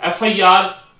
FIR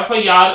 FIR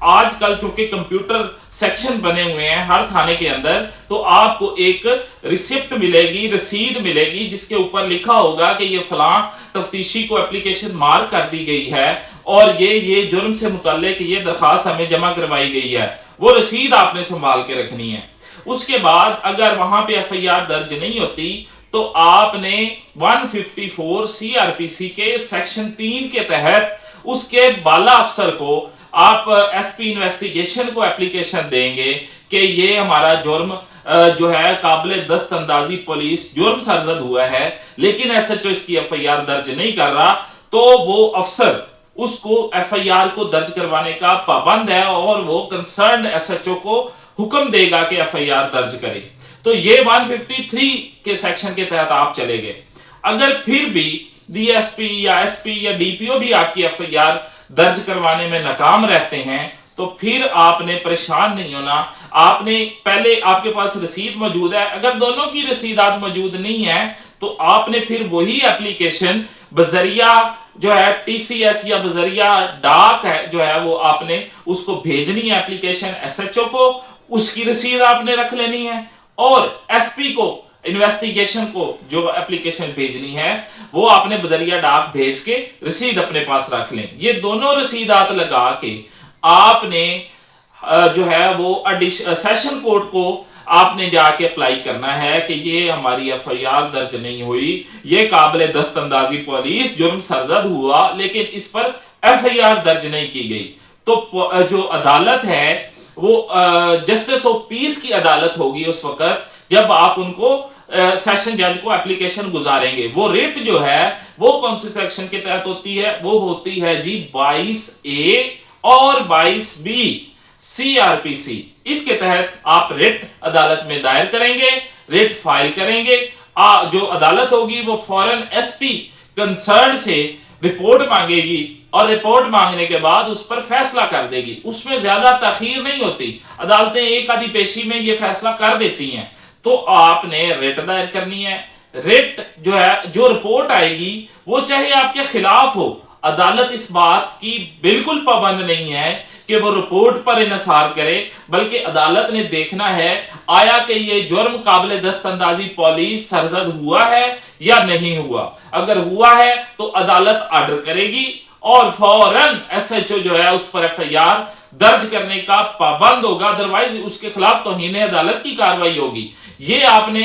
آج کل چونکہ کمپیوٹر سیکشن بنے ہوئے ہیں ہر تھانے کے اندر، تو آپ کو ایک ریسپٹ ملے گی، رسید ملے گی، جس کے اوپر لکھا ہوگا کہ یہ فلاں تفتیشی کو اپلیکیشن مارک کر دی گئی ہے اور یہ جرم سے متعلق یہ درخواست ہمیں جمع کروائی گئی ہے، وہ رسید آپ نے سنبھال کے رکھنی ہے۔ اس کے بعد اگر وہاں پہ ایف آئی آر درج نہیں ہوتی تو آپ نے 154 سی آر پی سی کے سیکشن 3 کے تحت اس کے بالا افسر کو آپ ایس پی انویسٹیگیشن کو اپلیکیشن دیں گے کہ یہ ہمارا جرم جو ہے قابل دست اندازی پولیس جرم سرزد ہوا ہے، لیکن ایس ایچ او اس کی ایف آئی آر درج نہیں کر رہا، تو وہ افسر اس کو ایف آئی آر کو درج کروانے کا پابند ہے اور وہ کنسرنڈ ایس ایچ او کو حکم دے گا کہ ایف آئی آر درج کرے۔ تو یہ 153 کے سیکشن کے تحت آپ چلے گئے۔ اگر پھر بھی ڈی ایس پی یا ایس پی یا ڈی پی او بھی آپ کی ایف آئی آر درج کروانے میں ناکام رہتے ہیں تو پھر آپ نے پریشان نہیں ہونا، آپ نے پہلے آپ کے پاس رسید موجود ہے، اگر دونوں کی رسیدات موجود نہیں ہے تو آپ نے پھر وہی اپلیکیشن بذریعہ جو ہے ٹی سی ایس یا بذریعہ ڈاک ہے جو ہے وہ آپ نے اس کو بھیجنی ہے اپلیکیشن ایس ایچ او کو، اس کی رسید آپ نے رکھ لینی ہے، اور ایس پی کو انویسٹیگیشن کو جو اپلیکیشن بھیجنی ہے وہ آپ نے بذریعہ ڈاک بھیج کے رسید اپنے پاس رکھ لیں۔ یہ دونوں رسیدات لگا کے آپ نے جو ہے وہ سیشن کورٹ کو آپ نے جا کے اپلائی کرنا ہے کہ یہ ہماری ایف آئی آر درج نہیں ہوئی، یہ قابل دست اندازی پولیس جرم سرزد ہوا لیکن اس پر ایف آئی آر درج نہیں کی گئی۔ تو جو عدالت ہے وہ جسٹس آف پیس کی عدالت ہوگی اس وقت جب آپ ان کو سیشن جج کو اپلیکیشن گزاریں گے۔ وہ ریٹ جو ہے وہ کون سی سیکشن کے تحت ہوتی ہے؟ وہ ہوتی ہے جی 22A اور 22B سی آر پی سی۔ اس کے تحت آپ ریٹ عدالت میں دائر کریں گے، ریٹ فائل کریں گے، جو عدالت ہوگی وہ فوراً ایس پی کنسرن سے رپورٹ مانگے گی اور رپورٹ مانگنے کے بعد اس پر فیصلہ کر دے گی۔ اس میں زیادہ تاخیر نہیں ہوتی، عدالتیں ایک آدھی پیشی میں یہ فیصلہ کر دیتی ہیں۔ تو آپ نے ریٹ دائر کرنی ہے، ریٹ جو ہے جو رپورٹ آئے گی وہ چاہے آپ کے خلاف ہو، عدالت اس بات کی بالکل پابند نہیں ہے کہ وہ رپورٹ پر انحصار کرے، بلکہ عدالت نے دیکھنا ہے آیا کہ یہ جرم قابل دست اندازی پولیس سرزد ہوا ہے یا نہیں ہوا۔ اگر ہوا ہے تو عدالت آرڈر کرے گی اور فوراً ایس ایچ او جو ہے اس پر ایف آئی آر درج کرنے کا پابند ہوگا، ادروائز اس کے خلاف توہین عدالت کی کارروائی ہوگی۔ یہ آپ نے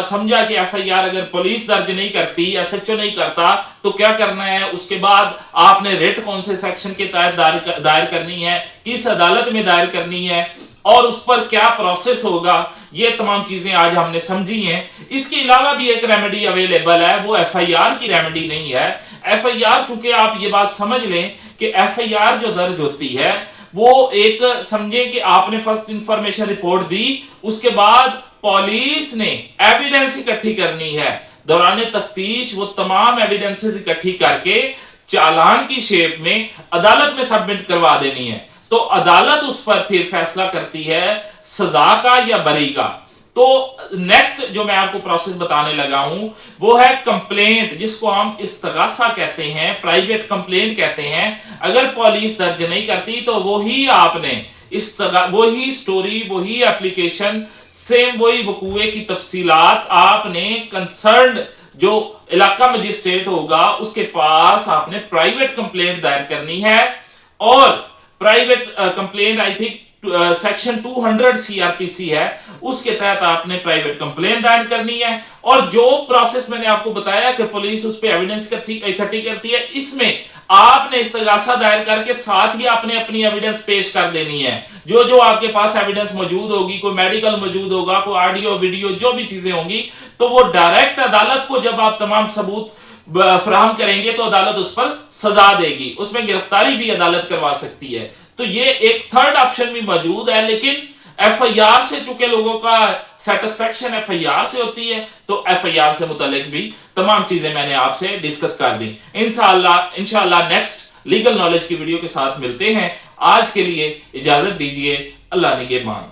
سمجھا کہ ایف آئی آر اگر پولیس درج نہیں کرتی، ایس ایچ او نہیں کرتا تو کیا کرنا ہے، اس کے بعد آپ نے ریٹ کون سے سیکشن کے تحت دائر کرنی ہے، کس عدالت میں دائر کرنی ہے اور اس پر کیا پروسیس ہوگا، یہ تمام چیزیں آج ہم نے سمجھی ہیں۔ اس کے علاوہ بھی ایک ریمیڈی اویلیبل ہے، وہ ایف آئی آر کی ریمیڈی نہیں ہے۔ ایف آئی آر چونکہ آپ یہ بات سمجھ لیں کہ ایف آئی آر جو درج ہوتی ہے وہ ایک سمجھیں کہ آپ نے فرسٹ انفارمیشن رپورٹ دی، اس کے بعد پولیس نے ایویڈنس اکٹھی کرنی ہے، دوران تفتیش وہ تمام ایویڈنسز اکٹھی کر کے چالان کی شیپ میں عدالت میں سبمٹ کروا دینی ہے، تو عدالت اس پر پھر فیصلہ کرتی ہے سزا کا یا بری کا۔ تو نیکسٹ جو میں آپ کو پروسیس بتانے لگا ہوں وہ ہے کمپلینٹ، جس کو ہم استغاثہ کہتے ہیں، پرائیویٹ کمپلینٹ کہتے ہیں۔ اگر پولیس درج نہیں کرتی تو وہی آپ نے وہی سٹوری، وہی اپلیکیشن، سیم وہی وقوعے کی تفصیلات آپ نے کنسرنڈ جو علاقہ مجسٹریٹ ہوگا اس کے پاس آپ نے پرائیویٹ کمپلینٹ دائر کرنی ہے، اور private complaint I think section 200 C R P C ہے، اس کے تحت آپ نے پرائیویٹ کمپلین دائر کرنی ہے۔ اور جو پروسیس میں نے آپ کو بتایا کہ پولیس اس پہ ایویڈنس اکٹھی کرتی ہے، اس میں آپ نے استغاثہ دائر کر کے ساتھ ہی آپ نے اپنی ایویڈنس پیش کر دینی ہے۔ جو آپ کے پاس ایویڈنس موجود ہوگی، کوئی میڈیکل موجود ہوگا، کوئی آڈیو ویڈیو جو بھی چیزیں ہوں گی، تو وہ ڈائریکٹ عدالت کو جب آپ تمام ثبوت فراہم کریں گے تو عدالت اس پر سزا دے گی، اس میں گرفتاری بھی عدالت کروا سکتی ہے۔ تو یہ ایک تھرڈ آپشن بھی موجود ہے، لیکن ایف آئی آر سے چونکہ لوگوں کا سیٹسفیکشن ایف آئی آر سے ہوتی ہے تو ایف آئی آر سے متعلق بھی تمام چیزیں میں نے آپ سے ڈسکس کر دی۔ انشاءاللہ نیکسٹ لیگل نالج کی ویڈیو کے ساتھ ملتے ہیں۔ آج کے لیے اجازت دیجیے، اللہ نگہبان۔